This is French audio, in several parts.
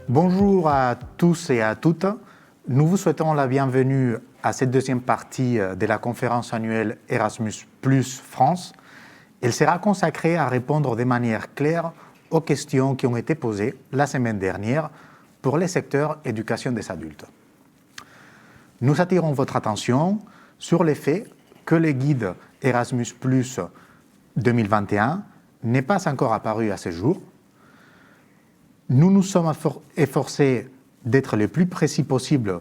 Bonjour à tous et à toutes. Nous vous souhaitons la bienvenue à cette deuxième partie de la conférence annuelle Erasmus Plus France. Elle sera consacrée à répondre de manière claire aux questions qui ont été posées la semaine dernière pour les secteurs éducation des adultes. Nous attirons votre attention sur le fait que le guide Erasmus Plus 2021 n'est pas encore apparu à ce jour. Nous nous sommes efforcés d'être le plus précis possible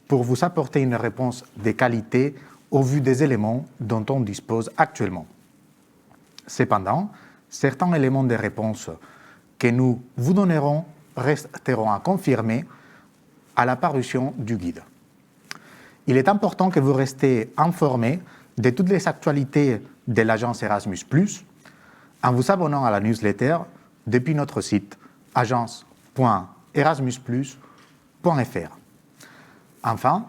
pour vous apporter une réponse de qualité au vu des éléments dont on dispose actuellement. Cependant, certains éléments de réponse que nous vous donnerons resteront à confirmer à la parution du guide. Il est important que vous restiez informés de toutes les actualités de l'agence Erasmus+, en vous abonnant à la newsletter depuis notre site agence.erasmusplus.fr. Enfin,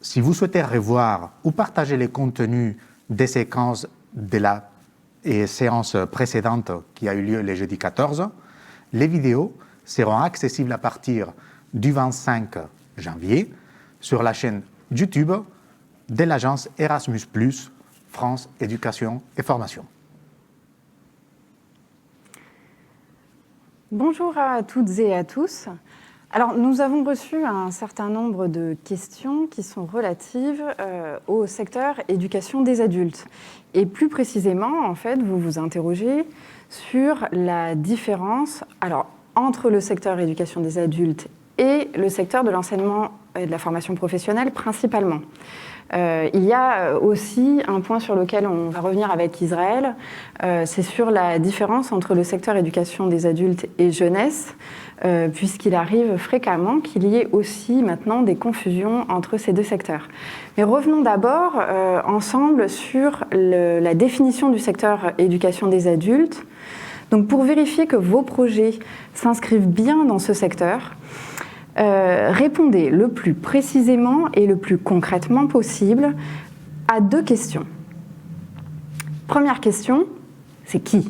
si vous souhaitez revoir ou partager les contenus des séquences de la séance précédente qui a eu lieu le jeudi 14, les vidéos seront accessibles à partir du 25 janvier sur la chaîne YouTube de l'agence Erasmus+, France Éducation et Formation. Bonjour à toutes et à tous. Alors, nous avons reçu un certain nombre de questions qui sont relatives au secteur éducation des adultes. Et plus précisément, en fait, vous vous interrogez sur la différence entre le secteur éducation des adultes et le secteur de l'enseignement et de la formation professionnelle principalement. Il y a aussi un point sur lequel on va revenir avec Israël, c'est sur la différence entre le secteur éducation des adultes et jeunesse, puisqu'il arrive fréquemment qu'il y ait aussi maintenant des confusions entre ces deux secteurs. Mais revenons d'abord ensemble sur la définition du secteur éducation des adultes. Donc pour vérifier que vos projets s'inscrivent bien dans ce secteur, répondez le plus précisément et le plus concrètement possible à deux questions. Première question, c'est qui ?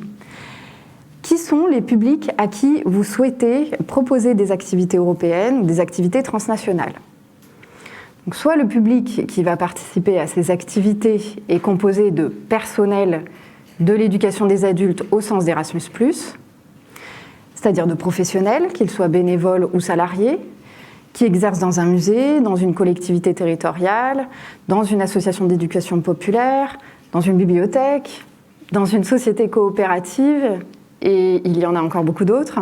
Qui sont les publics à qui vous souhaitez proposer des activités européennes ou des activités transnationales ? Donc, soit le public qui va participer à ces activités est composé de personnel de l'éducation des adultes au sens d'Erasmus+, c'est-à-dire de professionnels, qu'ils soient bénévoles ou salariés, qui exercent dans un musée, dans une collectivité territoriale, dans une association d'éducation populaire, dans une bibliothèque, dans une société coopérative, et il y en a encore beaucoup d'autres.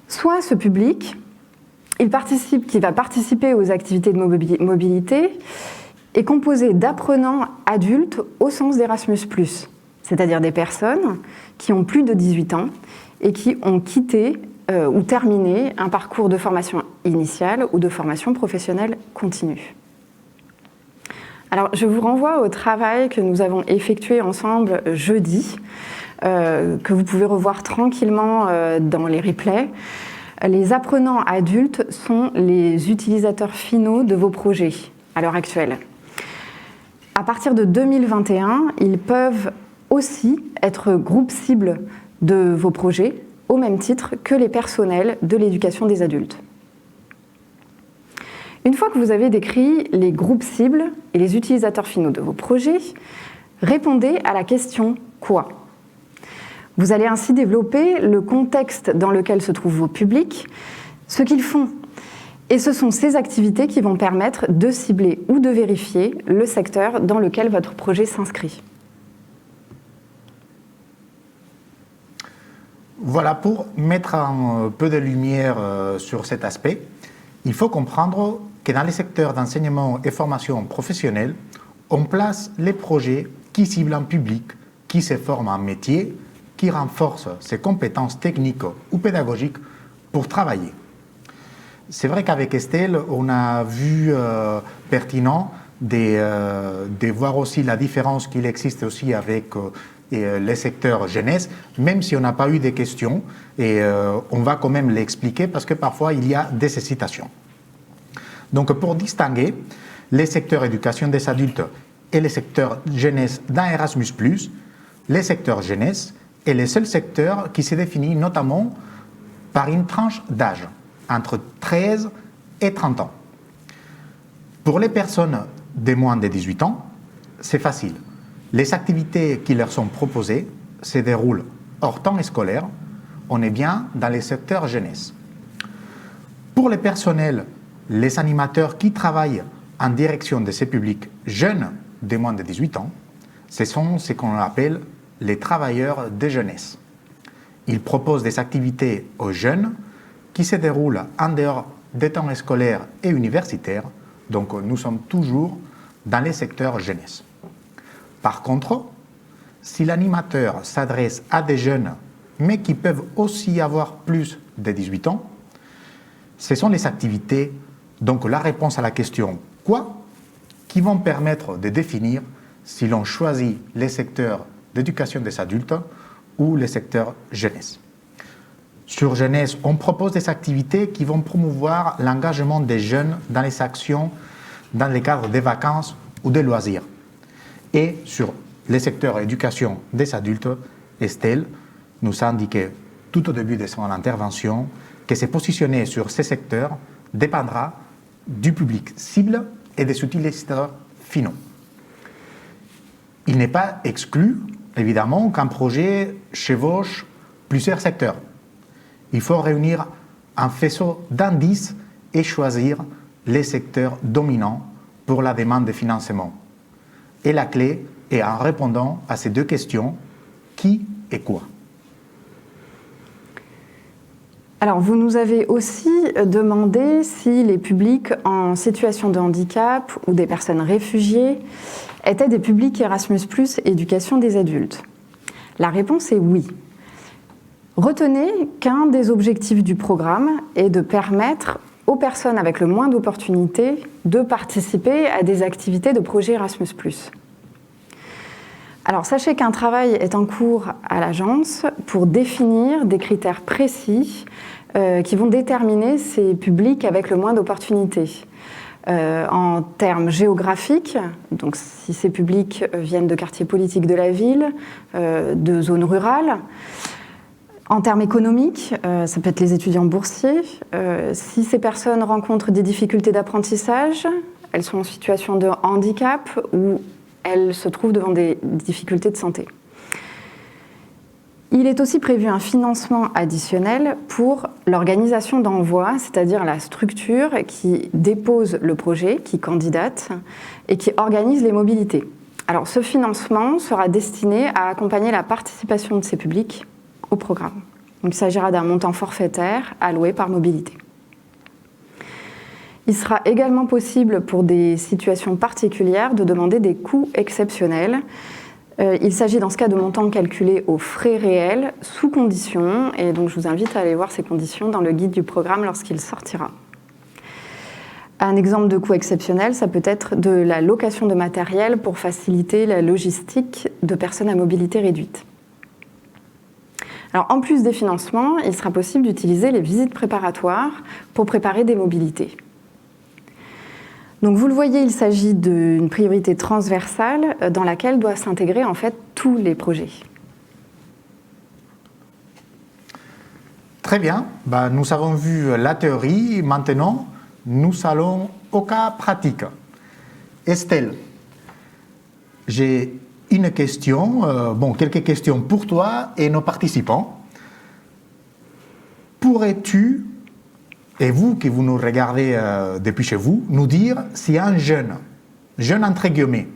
Soit ce public, qui va participer aux activités de mobilité, est composé d'apprenants adultes au sens d'Erasmus+, c'est-à-dire des personnes qui ont plus de 18 ans et qui ont quitté ou terminer un parcours de formation initiale ou de formation professionnelle continue. Alors, je vous renvoie au travail que nous avons effectué ensemble jeudi, que vous pouvez revoir tranquillement dans les replays. Les apprenants adultes sont les utilisateurs finaux de vos projets à l'heure actuelle. À partir de 2021, ils peuvent aussi être groupe cible de vos projets, au même titre que les personnels de l'éducation des adultes. Une fois que vous avez décrit les groupes cibles et les utilisateurs finaux de vos projets, répondez à la question « Quoi ?». Vous allez ainsi développer le contexte dans lequel se trouvent vos publics, ce qu'ils font. Et ce sont ces activités qui vont permettre de cibler ou de vérifier le secteur dans lequel votre projet s'inscrit. Voilà, pour mettre un peu de lumière sur cet aspect, il faut comprendre que dans les secteurs d'enseignement et formation professionnelle, on place les projets qui ciblent un public, qui se forme en métier, qui renforce ses compétences techniques ou pédagogiques pour travailler. C'est vrai qu'avec Estelle, on a vu pertinent de voir aussi la différence qu'il existe aussi avec les secteurs jeunesse, même si on n'a pas eu de questions, et on va quand même l'expliquer parce que parfois il y a des hésitations. Donc pour distinguer les secteurs éducation des adultes et les secteurs jeunesse dans Erasmus+, les secteurs jeunesse est le seul secteur qui se définit notamment par une tranche d'âge. entre 13 et 30 ans. Pour les personnes de moins de 18 ans, c'est facile. Les activités qui leur sont proposées se déroulent hors temps scolaire. On est bien dans les secteurs jeunesse. Pour les personnels, les animateurs qui travaillent en direction de ces publics jeunes de moins de 18 ans, ce sont ce qu'on appelle les travailleurs de jeunesse. Ils proposent des activités aux jeunes qui se déroulent en dehors des temps scolaires et universitaires, donc nous sommes toujours dans les secteurs jeunesse. Par contre, si l'animateur s'adresse à des jeunes, mais qui peuvent aussi avoir plus de 18 ans, ce sont les activités, donc la réponse à la question « quoi ?», qui vont permettre de définir si l'on choisit les secteurs d'éducation des adultes ou les secteurs jeunesse. Sur jeunesse, on propose des activités qui vont promouvoir l'engagement des jeunes dans les actions dans le cadre des vacances ou des loisirs. Et sur les secteurs éducation des adultes, Estelle nous a indiqué tout au début de son intervention que se positionner sur ces secteurs dépendra du public cible et des utilisateurs finaux. Il n'est pas exclu, évidemment, qu'un projet chevauche plusieurs secteurs. Il faut réunir un faisceau d'indices et choisir les secteurs dominants pour la demande de financement. Et la clé est en répondant à ces deux questions, qui et quoi? Alors, vous nous avez aussi demandé si les publics en situation de handicap ou des personnes réfugiées étaient des publics Erasmus+, éducation des adultes. La réponse est oui. Retenez qu'un des objectifs du programme est de permettre aux personnes avec le moins d'opportunités de participer à des activités de projet Erasmus+. Alors, sachez qu'un travail est en cours à l'agence pour définir des critères précis qui vont déterminer ces publics avec le moins d'opportunités. En termes géographiques, donc si ces publics viennent de quartiers politiques de la ville, de zones rurales. En termes économiques, ça peut être les étudiants boursiers. Si ces personnes rencontrent des difficultés d'apprentissage, elles sont en situation de handicap ou elles se trouvent devant des difficultés de santé. Il est aussi prévu un financement additionnel pour l'organisation d'envoi, c'est-à-dire la structure qui dépose le projet, qui candidate et qui organise les mobilités. Alors, ce financement sera destiné à accompagner la participation de ces publics au programme. Donc, il s'agira d'un montant forfaitaire alloué par mobilité. Il sera également possible pour des situations particulières de demander des coûts exceptionnels. Il s'agit dans ce cas de montants calculés aux frais réels, sous conditions, et donc je vous invite à aller voir ces conditions dans le guide du programme lorsqu'il sortira. Un exemple de coût exceptionnel, ça peut être de la location de matériel pour faciliter la logistique de personnes à mobilité réduite. Alors, en plus des financements, il sera possible d'utiliser les visites préparatoires pour préparer des mobilités. Donc vous le voyez, il s'agit d'une priorité transversale dans laquelle doivent s'intégrer en fait tous les projets. Très bien, nous avons vu la théorie, maintenant nous allons au cas pratique. Estelle, j'ai une question, quelques questions pour toi et nos participants. Pourrais-tu, et vous qui vous nous regardez depuis chez vous, nous dire si un jeune entre guillemets,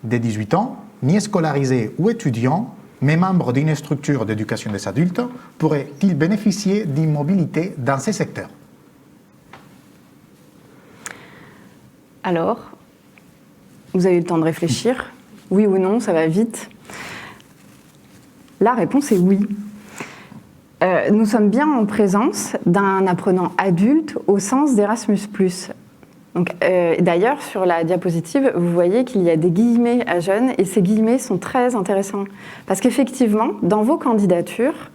de 18 ans, ni scolarisé ou étudiant, mais membre d'une structure d'éducation des adultes, pourrait-il bénéficier d'une mobilité dans ces secteurs? Alors, vous avez eu le temps de réfléchir? Oui ou non, ça va vite. La réponse est oui. Nous sommes bien en présence d'un apprenant adulte au sens d'Erasmus+. Donc, d'ailleurs, sur la diapositive, vous voyez qu'il y a des guillemets à jeunes, et ces guillemets sont très intéressants. Parce qu'effectivement, dans vos candidatures,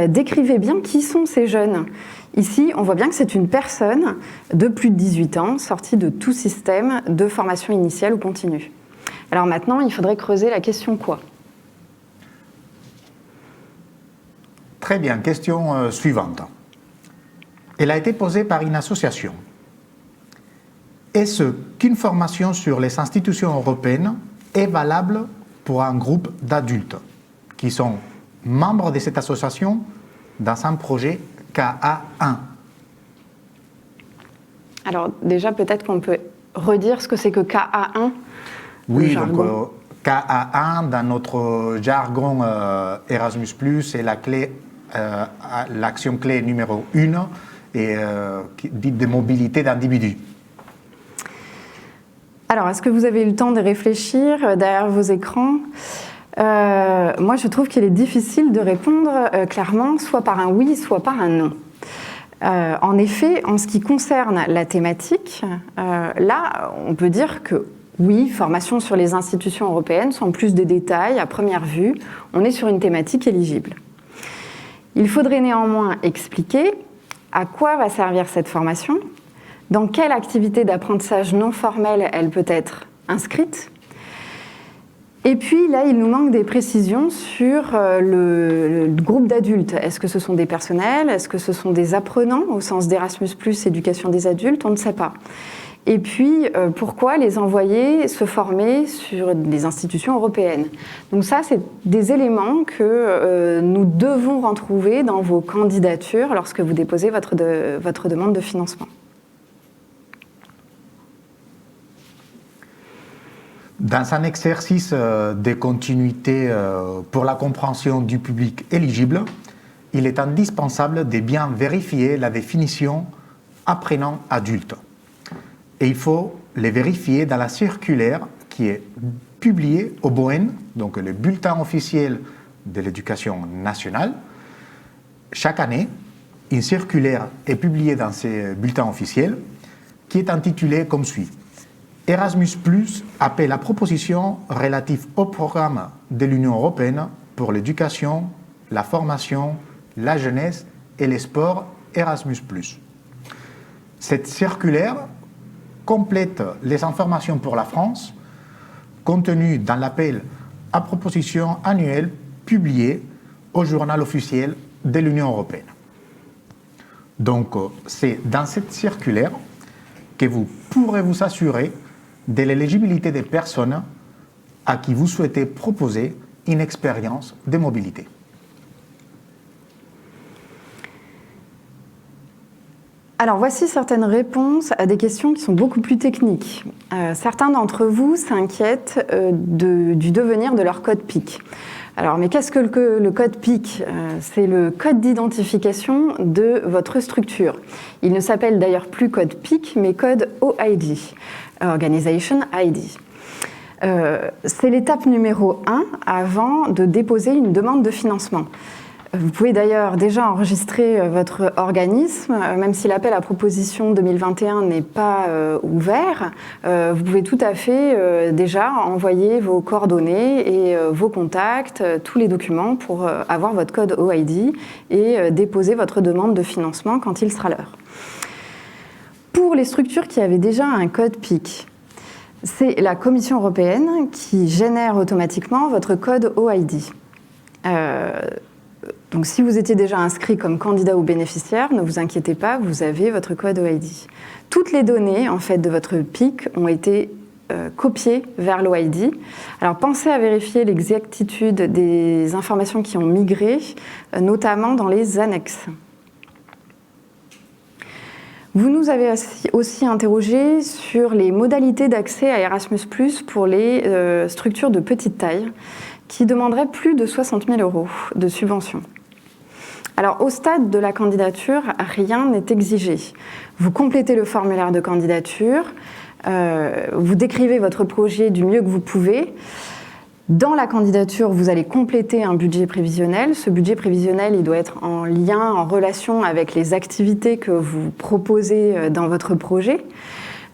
décrivez bien qui sont ces jeunes. Ici, on voit bien que c'est une personne de plus de 18 ans, sortie de tout système de formation initiale ou continue. Alors maintenant, il faudrait creuser la question quoi ? Très bien, question suivante. elle a été posée par une association. Est-ce qu'une formation sur les institutions européennes est valable pour un groupe d'adultes qui sont membres de cette association dans un projet KA1? Alors déjà, peut-être qu'on peut redire ce que c'est que KA1. Oui, donc KA1, dans notre jargon Erasmus+, est l'action clé numéro 1 et dite de mobilité d'individus. Alors, est-ce que vous avez eu le temps de réfléchir derrière vos écrans? Moi, je trouve qu'il est difficile de répondre clairement, soit par un oui, soit par un non. En effet, en ce qui concerne la thématique, là, on peut dire que oui, formation sur les institutions européennes, sans plus de détails, à première vue, on est sur une thématique éligible. Il faudrait néanmoins expliquer à quoi va servir cette formation, dans quelle activité d'apprentissage non formelle elle peut être inscrite. Et puis là, il nous manque des précisions sur le groupe d'adultes. Est-ce que ce sont des personnels? Est-ce que ce sont des apprenants au sens d'Erasmus+, éducation des adultes? On ne sait pas. Et puis, pourquoi les envoyer se former sur des institutions européennes? Donc ça, c'est des éléments que nous devons retrouver dans vos candidatures lorsque vous déposez votre demande de financement. Dans un exercice de continuité pour la compréhension du public éligible, il est indispensable de bien vérifier la définition apprenant adulte. Et il faut les vérifier dans la circulaire qui est publiée au BOEN, donc le bulletin officiel de l'éducation nationale. Chaque année, une circulaire est publiée dans ce bulletin officiel qui est intitulée comme suit: Erasmus+ appelle à proposition relative au programme de l'Union européenne pour l'éducation, la formation, la jeunesse et les sports Erasmus+. Cette circulaire complète les informations pour la France contenues dans l'appel à proposition annuel publié au journal officiel de l'Union européenne. Donc, c'est dans cette circulaire que vous pourrez vous assurer de l'éligibilité des personnes à qui vous souhaitez proposer une expérience de mobilité. Alors voici certaines réponses à des questions qui sont beaucoup plus techniques. Certains d'entre vous s'inquiètent du devenir de leur code PIC. Alors, mais qu'est-ce que le code PIC? C'est le code d'identification de votre structure. Il ne s'appelle d'ailleurs plus code PIC, mais code OID, Organization ID. C'est l'étape numéro 1 avant de déposer une demande de financement. Vous pouvez d'ailleurs déjà enregistrer votre organisme, même si l'appel à proposition 2021 n'est pas ouvert. Vous pouvez tout à fait déjà envoyer vos coordonnées et vos contacts, tous les documents pour avoir votre code OID et déposer votre demande de financement quand il sera l'heure. Pour les structures qui avaient déjà un code PIC, c'est la Commission européenne qui génère automatiquement votre code OID. Donc si vous étiez déjà inscrit comme candidat ou bénéficiaire, ne vous inquiétez pas, vous avez votre code OID. Toutes les données en fait, de votre PIC ont été copiées vers l'OID. Alors pensez à vérifier l'exactitude des informations qui ont migré, notamment dans les annexes. Vous nous avez aussi interrogé sur les modalités d'accès à Erasmus+, pour les structures de petite taille qui demanderaient plus de 60 000 € de subvention. Alors, au stade de la candidature, rien n'est exigé. Vous complétez le formulaire de candidature, vous décrivez votre projet du mieux que vous pouvez. Dans la candidature, vous allez compléter un budget prévisionnel. Ce budget prévisionnel, il doit être en lien, en relation avec les activités que vous proposez dans votre projet.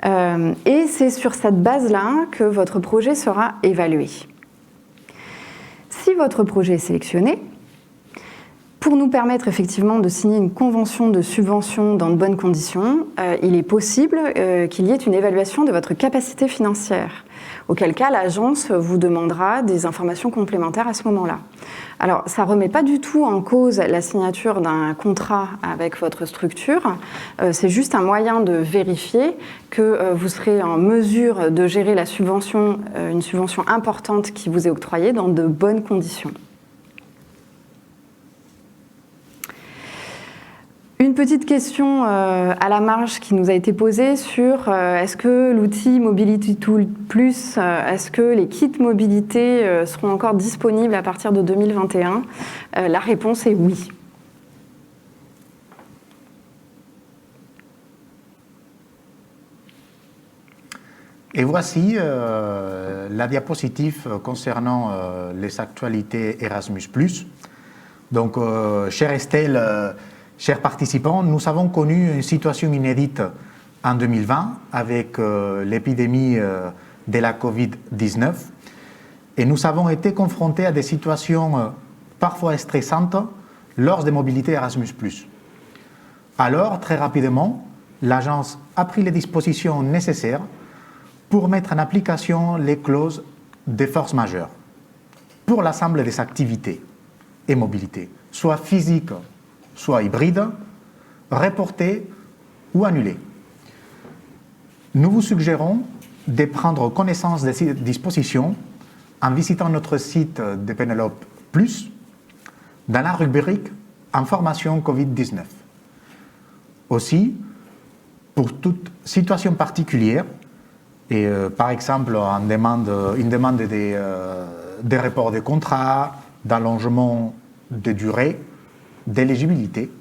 Et c'est sur cette base-là que votre projet sera évalué. Si votre projet est sélectionné, Pour nous permettre effectivement de signer une convention de subvention dans de bonnes conditions, il est possible qu'il y ait une évaluation de votre capacité financière, auquel cas l'agence vous demandera des informations complémentaires à ce moment-là. Alors, ça ne remet pas du tout en cause la signature d'un contrat avec votre structure, c'est juste un moyen de vérifier que vous serez en mesure de gérer la subvention, une subvention importante qui vous est octroyée dans de bonnes conditions. Une petite question à la marge qui nous a été posée sur est-ce que l'outil Mobility Tool Plus, est-ce que les kits mobilité seront encore disponibles à partir de 2021 ? La réponse est oui. Et voici la diapositive concernant les actualités Erasmus+. Donc, chère Estelle, chers participants, nous avons connu une situation inédite en 2020 avec l'épidémie de la Covid-19 et nous avons été confrontés à des situations parfois stressantes lors des mobilités Erasmus+. Alors, très rapidement, l'agence a pris les dispositions nécessaires pour mettre en application les clauses de force majeure pour l'ensemble des activités et mobilités, soit physiques, soit hybrides, reportés ou annulés. Nous vous suggérons de prendre connaissance de ces dispositions en visitant notre site de Pénélope Plus dans la rubrique Information Covid-19. Aussi, pour toute situation particulière, et par exemple une demande des reports de contrats, d'allongement de durée, d'éligibilité,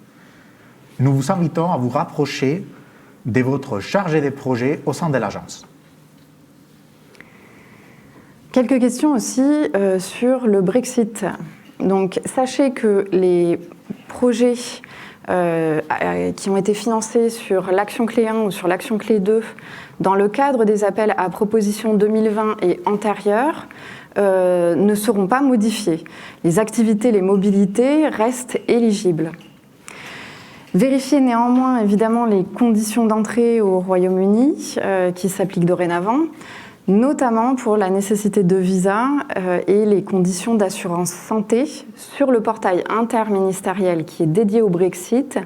nous vous invitons à vous rapprocher de votre chargé de projet au sein de l'agence. Quelques questions aussi sur le Brexit. Donc, sachez que les projets qui ont été financés sur l'action clé 1 ou sur l'action clé 2 dans le cadre des appels à propositions 2020 et antérieurs ne seront pas modifiés. Les activités, les mobilités restent éligibles. Vérifiez néanmoins évidemment les conditions d'entrée au Royaume-Uni qui s'appliquent dorénavant, notamment pour la nécessité de visa et les conditions d'assurance santé sur le portail interministériel qui est dédié au Brexit.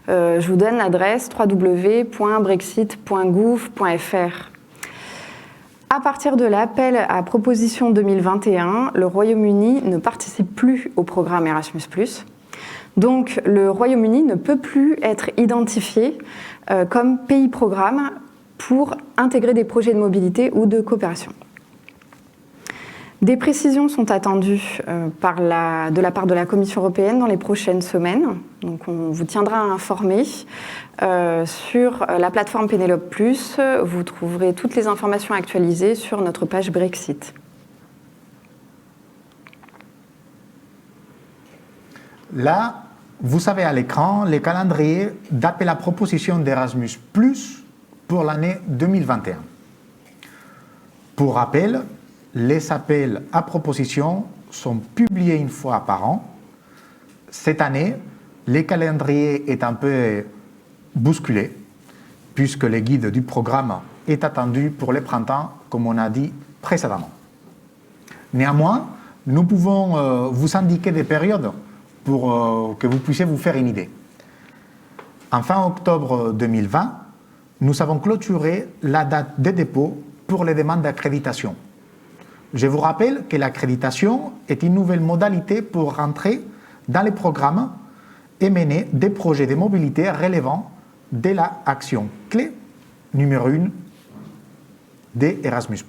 Je vous donne l'adresse www.brexit.gouv.fr. À partir de l'appel à proposition 2021, le Royaume-Uni ne participe plus au programme Erasmus+. Donc le Royaume-Uni ne peut plus être identifié comme pays-programme pour intégrer des projets de mobilité ou de coopération. Des précisions sont attendues de la part de la Commission européenne dans les prochaines semaines. Donc on vous tiendra informé. Sur la plateforme Pénélope Plus, vous trouverez toutes les informations actualisées sur notre page Brexit. Là, vous avez à l'écran les calendriers d'appel à proposition d'Erasmus+, pour l'année 2021. Pour rappel, les appels à proposition sont publiés une fois par an. Cette année, le calendrier est un peu bousculé, puisque le guide du programme est attendu pour le printemps, comme on a dit précédemment. Néanmoins, nous pouvons vous indiquer des périodes pour que vous puissiez vous faire une idée. En fin octobre 2020, nous avons clôturé la date de dépôt pour les demandes d'accréditation. Je vous rappelle que l'accréditation est une nouvelle modalité pour rentrer dans les programmes et mener des projets de mobilité relevant de l'action clé numéro 1 d'Erasmus+.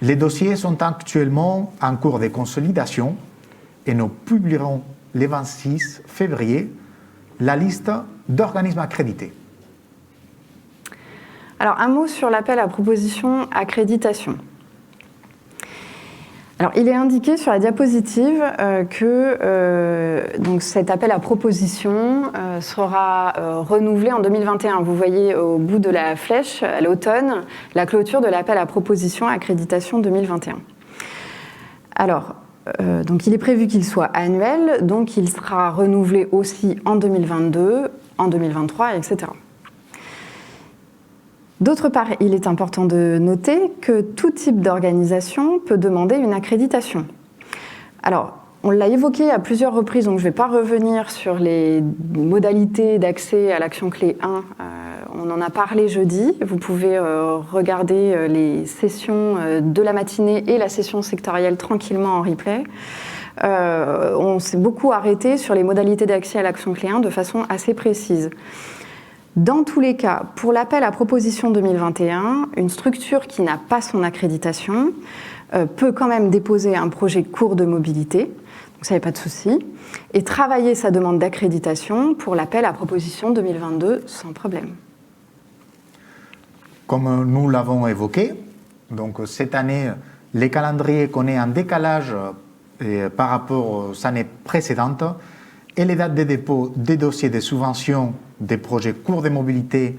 Les dossiers sont actuellement en cours de consolidation et nous publierons le 26 février la liste d'organismes accrédités. Alors, un mot sur l'appel à proposition accréditation. Alors, il est indiqué sur la diapositive que donc cet appel à proposition sera renouvelé en 2021. Vous voyez au bout de la flèche, à l'automne, la clôture de l'appel à proposition accréditation 2021. Alors, Donc il est prévu qu'il soit annuel, donc il sera renouvelé aussi en 2022, en 2023, etc. D'autre part, il est important de noter que tout type d'organisation peut demander une accréditation. Alors, on l'a évoqué à plusieurs reprises, donc je ne vais pas revenir sur les modalités d'accès à l'action clé 1. On en a parlé jeudi. Vous pouvez regarder les sessions de la matinée et la session sectorielle tranquillement en replay. On s'est beaucoup arrêté sur les modalités d'accès à l'action clé 1 de façon assez précise. Dans tous les cas, pour l'appel à proposition 2021, une structure qui n'a pas son accréditation peut quand même déposer un projet court de mobilité, donc ça n'y a pas de souci, et travailler sa demande d'accréditation pour l'appel à proposition 2022 sans problème. Comme nous l'avons évoqué, donc cette année, les calendriers connaissent un décalage par rapport aux années précédentes et les dates de dépôt des dossiers de subvention des projets courts de mobilité,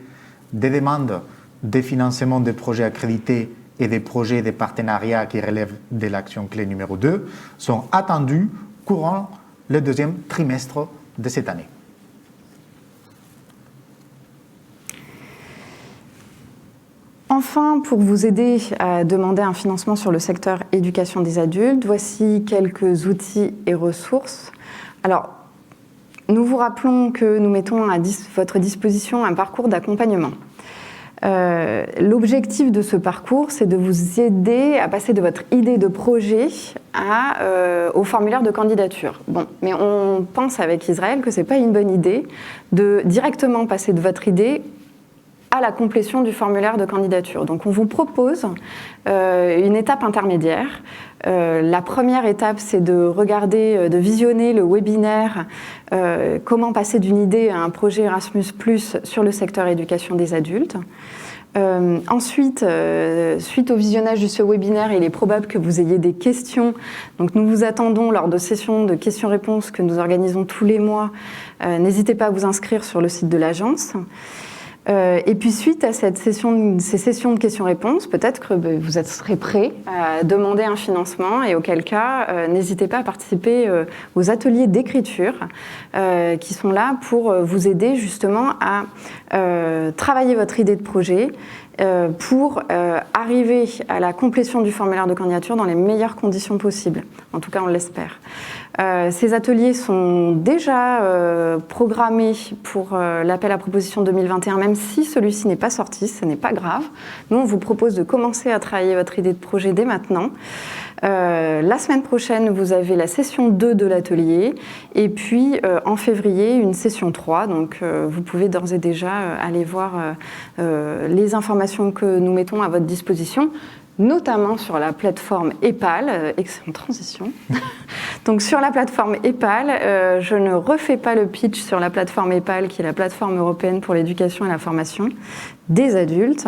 des demandes de financement des projets accrédités et des projets de partenariat qui relèvent de l'action clé numéro 2 sont attendus courant le deuxième trimestre de cette année. Enfin, pour vous aider à demander un financement sur le secteur éducation des adultes, voici quelques outils et ressources. Alors, nous vous rappelons que nous mettons à votre disposition un parcours d'accompagnement. L'objectif de ce parcours, c'est de vous aider à passer de votre idée de projet au formulaire de candidature. Bon, mais on pense avec Israël que ce n'est pas une bonne idée de directement passer de votre idée à la complétion du formulaire de candidature. Donc on vous propose une étape intermédiaire. La première étape, c'est de regarder, de visionner le webinaire « Comment passer d'une idée à un projet Erasmus+ sur le secteur éducation des adultes ». Ensuite, suite au visionnage de ce webinaire, il est probable que vous ayez des questions. Donc nous vous attendons lors de sessions de questions-réponses que nous organisons tous les mois. N'hésitez pas à vous inscrire sur le site de l'agence. Et puis suite à ces sessions de questions-réponses, peut-être que vous serez prêt à demander un financement et auquel cas, n'hésitez pas à participer aux ateliers d'écriture qui sont là pour vous aider justement à travailler votre idée de projet pour arriver à la complétion du formulaire de candidature dans les meilleures conditions possibles. En tout cas, on l'espère. Ces ateliers sont déjà programmés pour l'appel à proposition 2021, même si celui-ci n'est pas sorti, ce n'est pas grave. Nous, on vous propose de commencer à travailler votre idée de projet dès maintenant. La semaine prochaine, vous avez la session 2 de l'atelier et puis en février, une session 3. Donc, vous pouvez d'ores et déjà aller voir les informations que nous mettons à votre disposition, notamment sur la plateforme EPAL. Excellente transition. Donc, sur la plateforme EPAL, je ne refais pas le pitch sur la plateforme EPAL, qui est la plateforme européenne pour l'éducation et la formation des adultes.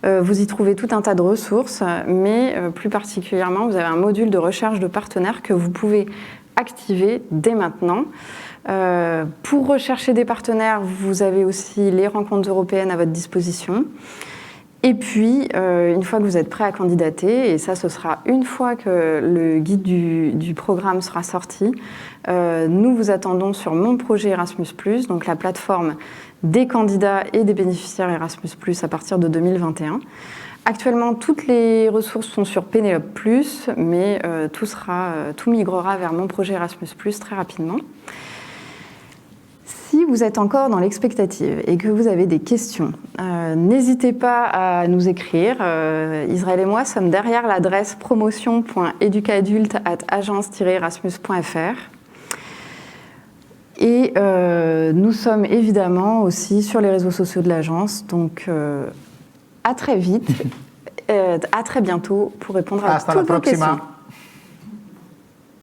Vous y trouvez tout un tas de ressources, mais plus particulièrement, vous avez un module de recherche de partenaires que vous pouvez activer dès maintenant. Pour rechercher des partenaires, vous avez aussi les rencontres européennes à votre disposition. Et puis, une fois que vous êtes prêt à candidater, et ça, ce sera une fois que le guide du programme sera sorti, nous vous attendons sur Mon Projet Erasmus+, donc la plateforme des candidats et des bénéficiaires Erasmus+, à partir de 2021. Actuellement, toutes les ressources sont sur Pénélope+, mais tout migrera vers Mon Projet Erasmus+, très rapidement. Si vous êtes encore dans l'expectative et que vous avez des questions, n'hésitez pas à nous écrire. Israël et moi sommes derrière l'adresse promotion.educadulte@agence-erasmus.fr. Et nous sommes évidemment aussi sur les réseaux sociaux de l'agence. Donc à très vite, à très bientôt pour répondre à toutes vos questions.